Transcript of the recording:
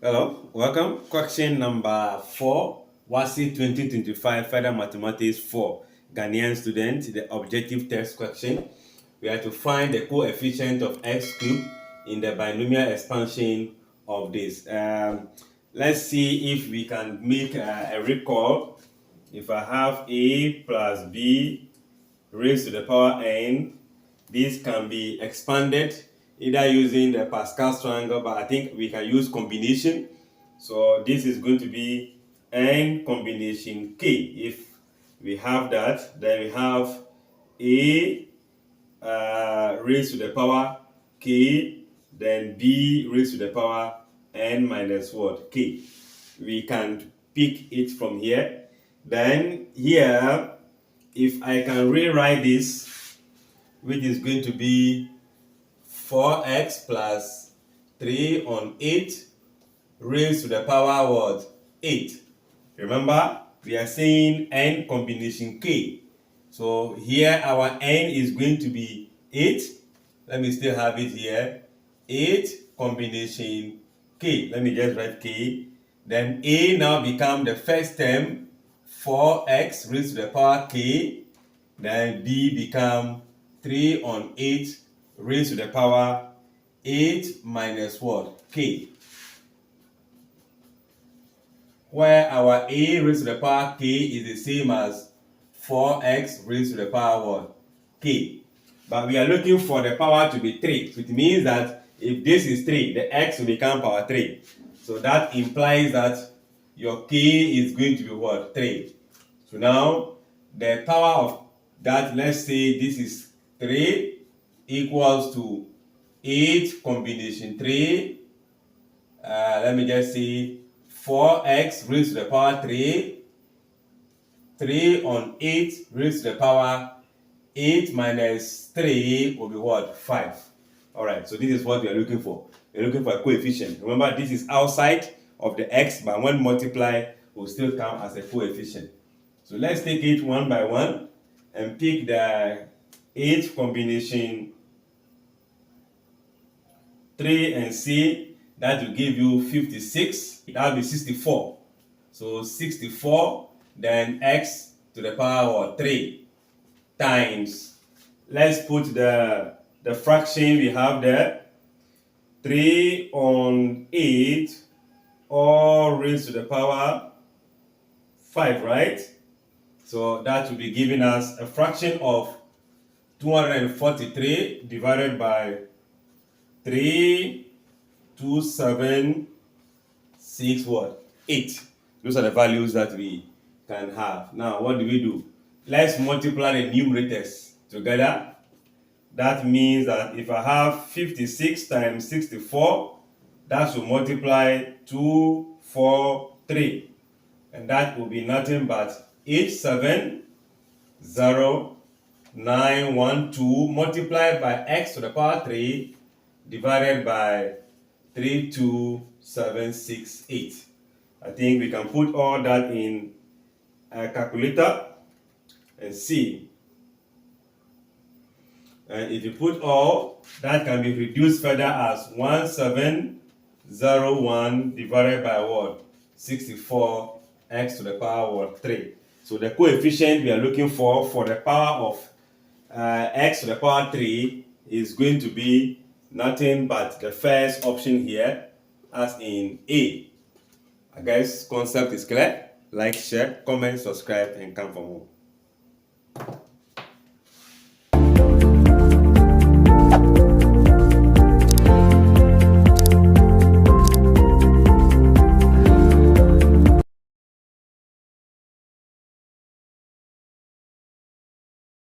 Hello, welcome. Question number 4, WASSCE 2025 Further Mathematics for Ghanaian students, the objective test question. We are to find the coefficient of x cubed in the binomial expansion of this. Let's see if we can make a recall. If I have a plus b raised to the power n, this can be expanded either using the Pascal's triangle, but I think we can use combination. So this is going to be n combination k. If we have that, then we have a raised to the power k, then b raised to the power n minus what? K. We can pick it from here. Then here, if I can rewrite this, which is going to be 4x plus 3 on 8 raised to the power what? 8. Remember, we are saying n combination k. So here our n is going to be 8. Let me still have it here. 8 combination k. Let me just write k. Then a now become the first term, 4x raised to the power k. Then b become 3 on 8 raised to the power 8 minus what? K. Where our a raised to the power k is the same as 4x raised to the power what? K. But we are looking for the power to be 3. So it means that if this is 3, the x will become power 3. So that implies that your k is going to be what? 3. So now the power of that, let's say this is 3 equals to 8 combination 3. Let me just say 4x raised to the power 3. 3 on 8 raised to the power 8 minus 3 will be what? 5. Alright, so this is what we are looking for. We're looking for a coefficient. Remember, this is outside of the x, but when multiplied, will still count as a coefficient. So let's take it one by one and pick the 8 combination 3 and c. That will give you 56. That will be 64. So 64, then x to the power of 3 times. Let's put the fraction we have there. 3 on 8 all raised to the power 5, right? So that will be giving us a fraction of 243 divided by 3, 2, 7, 6, what? 8. Those are the values that we can have. Now, what do? Let's multiply the numerators together. That means that if I have 56 times 64, that should multiply 2, 4, 3. And that will be nothing but 870,912 multiplied by x to the power 3 divided by 32768. I think we can put all that in a calculator and see. And if you put all, that can be reduced further as 1701 divided by what? 64 x to the power of 3. So the coefficient we are looking for the power of x to the power 3 is going to be nothing but the first option here, as in A. I guess concept is clear. Like, share, comment, subscribe, and come for more.